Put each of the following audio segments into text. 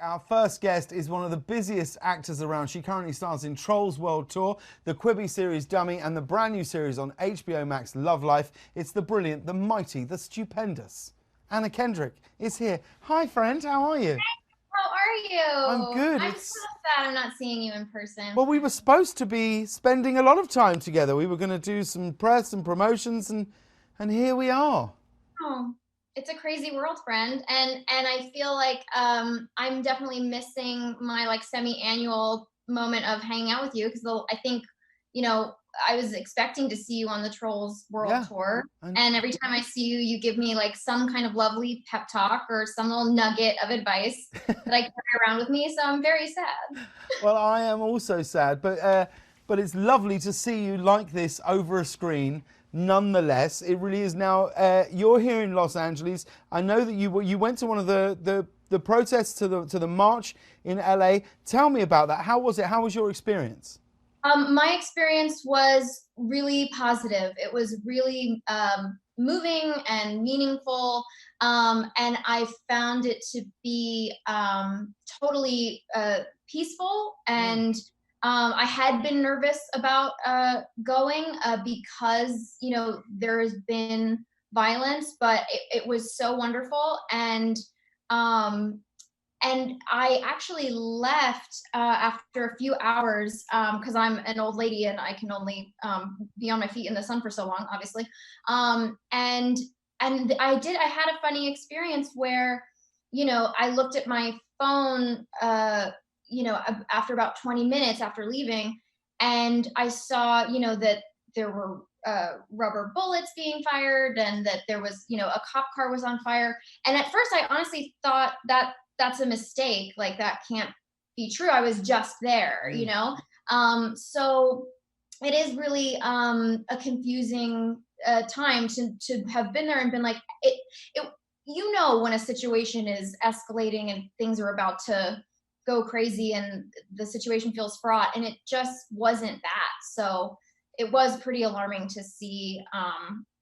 Our first guest is one of the busiest actors around. She currently stars in Trolls World Tour, the Quibi series Dummy, and the brand new series on HBO Max, Love Life. It's the brilliant, the mighty, the stupendous Anna Kendrick is here. Hi, friend. How are you? How are I'm you? good. I'm so sad I'm not seeing you in person. Well, we were supposed to be spending a lot of time together. We were going to do some press and promotions, and here we are. Oh, it's a crazy world, friend. And I feel like I'm definitely missing my like semi-annual moment of hanging out with you because I think, you know, I was expecting to see you on the Trolls World Yeah. Tour. And And every time I see you, you give me like some kind of lovely pep talk or some little nugget of advice that I carry around with me. So I'm very sad. well, I am also sad, but it's lovely to see you like this over a screen. Nonetheless, it really is now. You're here in Los Angeles. I know that you went to one of the protests to the march in LA. Tell me about that. How was it? How was your experience? My experience was really positive. It was really moving and meaningful. And I found it to be totally peaceful. Mm. And I had been nervous about going because, you know, there's been violence, but it was so wonderful. Um, and I actually left after a few hours because I'm an old lady and I can only be on my feet in the sun for so long, obviously. And I had a funny experience where, you know, I looked at my phone, you know, after about 20 minutes after leaving, and I saw, you know, that there were rubber bullets being fired and that there was, you know, a cop car was on fire. And at first, I honestly thought that that's a mistake. Like that can't be true. I was just there, you Mm. know? So it is really a confusing time to have been there and been like, it, you know, when a situation is escalating and things are about to go crazy and the situation feels fraught, and it just wasn't that. So it was pretty alarming to see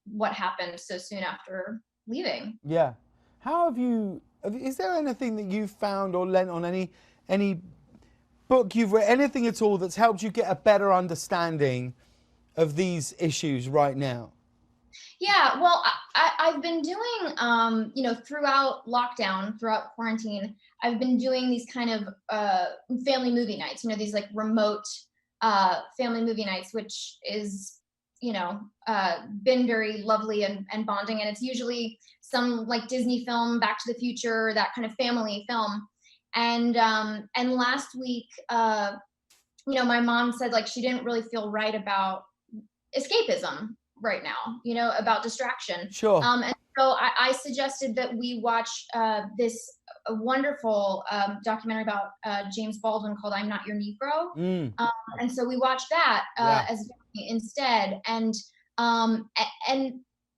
what happened so soon after leaving. Yeah. How have you? Is there anything that you've found or lent on any book you've read, anything at all that's helped you get a better understanding of these issues right now? Yeah, well, I've been doing, you know, throughout lockdown, throughout quarantine, I've been doing these kind of family movie nights, you know, these like remote family movie nights, which is, you know, been very lovely and bonding. And it's usually some like Disney film, Back to the Future, that kind of family film. And last week, you know, my mom said like she didn't really feel right about escapism right now, you know, about distraction. Sure. And so I suggested that we watch this wonderful documentary about James Baldwin called "I'm Not Your Negro," Mm. and so we watched that Yeah. as instead. And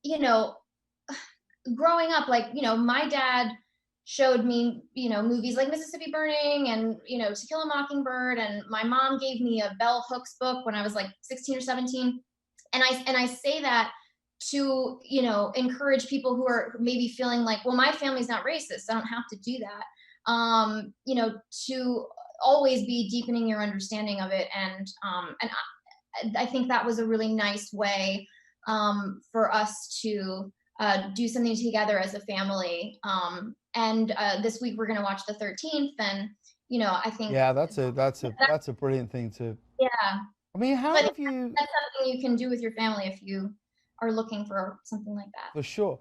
you know, growing up, like, you know, my dad showed me, you know, movies like Mississippi Burning and, you know, To Kill a Mockingbird, and my mom gave me a Bell Hooks book when I was like 16 or 17. And I say that to, you know, encourage people who are maybe feeling like, well, my family's not racist, I don't have to do that. You know, to always be deepening your understanding of it. And I think that was a really nice way for us to do something together as a family. And this week we're going to watch the 13th, and you know, I think Yeah, that's a brilliant thing to. yeah. I mean, So I how think have you? that's something you can do with your family if you are looking for something like that. For sure.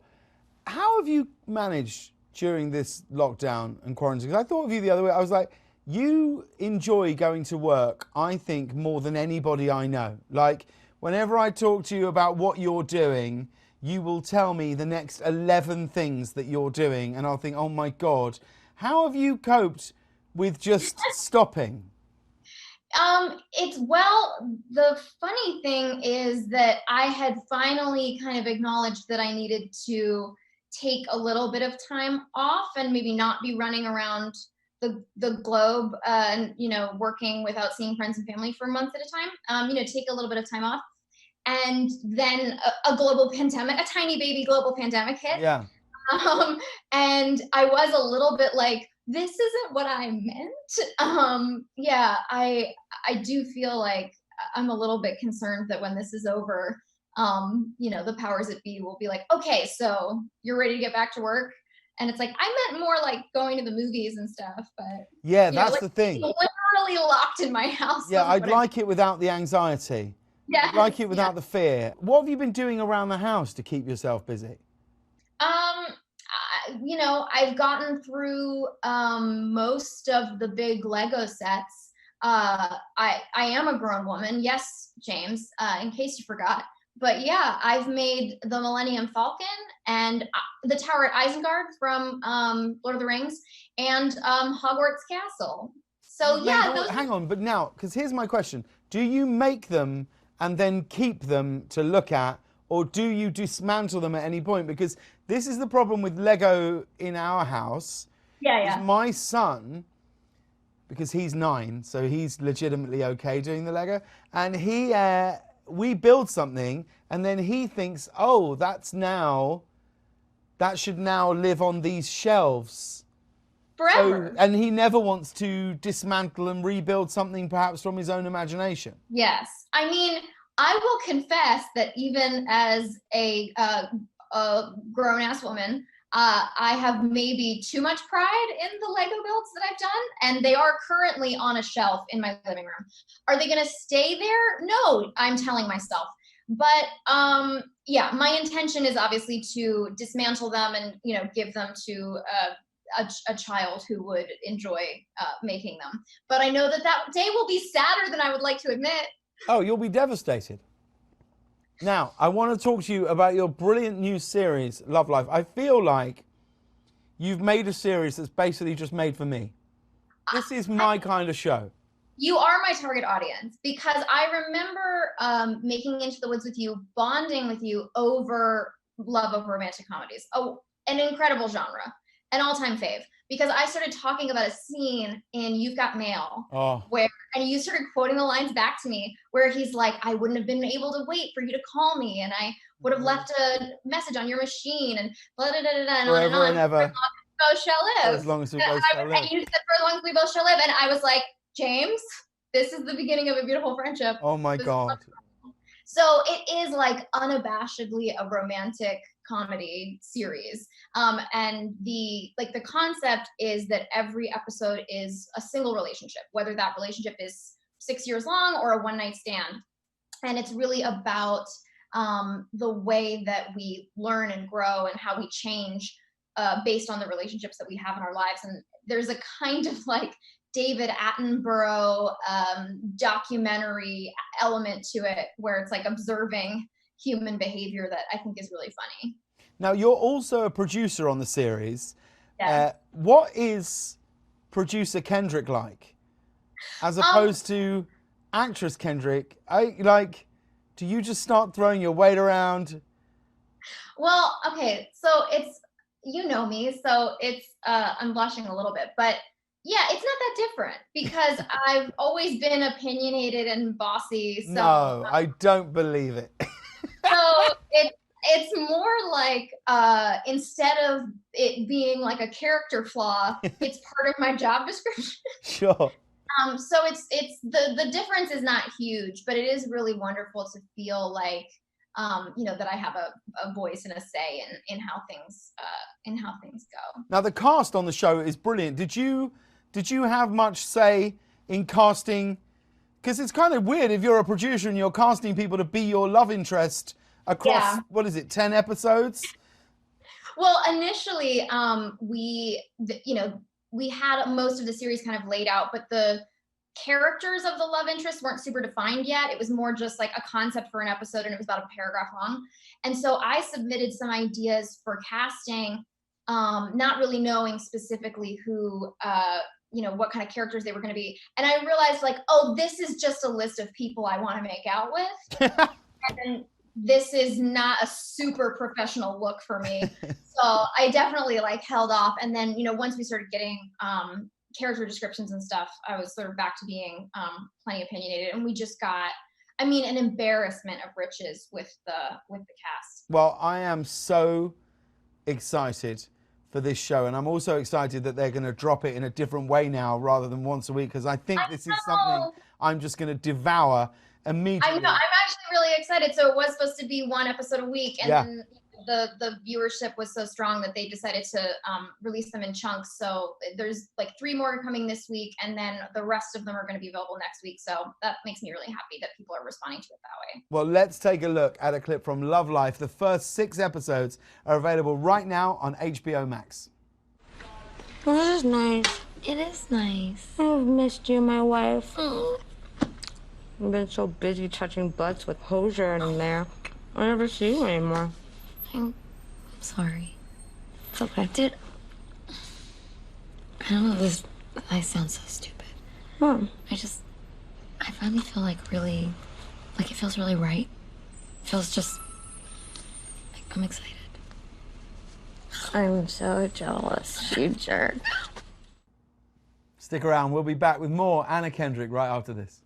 How have you managed during this lockdown and quarantine? Because I thought of you the other way. I was like, you enjoy going to work, I think, more than anybody I know. Like, whenever I talk to you about what you're doing, you will tell me the next 11 things that you're doing. And I'll think, oh my God, how have you coped with just stopping? It's well, the funny thing is that I had finally kind of acknowledged that I needed to take a little bit of time off and maybe not be running around the globe and, you know, working without seeing friends and family for months at a time. You know, take a little bit of time off. And then a global pandemic, a tiny baby global pandemic hit. Yeah. Um, and I was a little bit like, this isn't what I meant. Yeah, I do feel like I'm a little bit concerned that when this is over, the powers that be will be like, okay, so you're ready to get back to work. And it's like, I meant more like going to the movies and stuff, but Yeah, that's like the thing. literally locked in my house. Yeah, Wasn't I'd what I like it without the anxiety. I'd Yes, like it yeah. without the fear. What have you been doing around the house to keep yourself busy? I've gotten through most of the big Lego sets. I am a grown woman, yes, James, in case you forgot. But yeah, I've made the Millennium Falcon and the Tower at Isengard from Lord of the Rings and Hogwarts Castle. So You've made yeah, all. those Hang on, but now, because here's my question: do you make them and then keep them to look at, or do you dismantle them at any point? Because this is the problem with Lego in our house. yeah, Is yeah. my son, because he's 9, so he's legitimately okay doing the Lego, and we build something, and then he thinks, oh, that should now live on these shelves. So, Forever. and he never wants to dismantle and rebuild something perhaps from his own imagination. Yes. I mean, I will confess that even as a grown ass woman, I have maybe too much pride in the Lego builds that I've done, and they are currently on a shelf in my living room. Are they going to stay there? No, I'm telling myself. But yeah, my intention is obviously to dismantle them and give them to a child who would enjoy making them. But I know that that day will be sadder than I would like to admit. Oh, you'll be devastated. Now, I want to talk to you about your brilliant new series, Love Life. I feel like you've made a series that's basically just made for me. This is my kind of show. You are my target audience because I remember making Into the Woods with you, bonding with you over love of romantic comedies. Oh, an incredible genre, an all-time fave. Because I started talking about a scene in You've Got Mail Oh, and you started quoting the lines back to me where he's like, I wouldn't have been able to wait for you to call me, and I would have left a message on your machine, and blah, blah, blah, blah, and on and forever on. and ever, We both shall for live. as long as we And, both shall live. and you said, for as long as we both shall live. And I was like, James, this is the beginning of a beautiful friendship. Oh my This God. So it is like unabashedly a romantic comedy series. And the concept is that every episode is a single relationship, whether that relationship is 6 years long or a one night stand. And it's really about the way that we learn and grow and how we change based on the relationships that we have in our lives. And there's a kind of like David Attenborough documentary element to it where it's like observing human behavior that I think is really funny. Now, you're also a producer on the series. Yeah. What is producer Kendrick like, as opposed to actress Kendrick? Do you just start throwing your weight around? Well, okay, so it's me, so it's I'm blushing a little bit, but yeah, it's not that different because I've always been opinionated and bossy. No, I don't believe it. So it's more like instead of it being like a character flaw, it's part of my job description. Sure. So it's the difference is not huge, but it is really wonderful to feel like that I have a voice and a say in how things go. Now, the cast on the show is brilliant. Did you have much say in casting? Because it's kind of weird if you're a producer and you're casting people to be your love interest across, what is it, 10 episodes? Well, initially, we had most of the series kind of laid out, but the characters of the love interest weren't super defined yet. It was more just like a concept for an episode, and it was about a paragraph long. And so I submitted some ideas for casting, not really knowing specifically who, what kind of characters they were going to be. And I realized like, oh, this is just a list of people I want to make out with. And this is not a super professional look for me. So I definitely like held off. And then, once we started getting character descriptions and stuff, I was sort of back to being plenty opinionated. And we just got, an embarrassment of riches with the cast. Well, I am so excited for this show. And I'm also excited that they're going to drop it in a different way now rather than once a week, because I think this is something I'm just going to devour immediately. I know. I'm actually really excited. So it was supposed to be one episode a week, and then the viewership was so strong that they decided to release them in chunks. So there's like 3 more coming this week, and then the rest of them are going to be available next week. So that makes me really happy that people are responding to it that way. Well, let's take a look at a clip from Love Life. The first 6 episodes are available right now on HBO Max. Well, this is nice. It is nice. I've missed you, my wife. I've been so busy touching butts with Hosier in there. I never see you anymore. I'm sorry. It's okay. I don't know, I sound so stupid. Mom. I finally feel like it feels really right. It feels just, like, I'm excited. I'm so jealous, you jerk. Stick around. We'll be back with more Anna Kendrick right after this.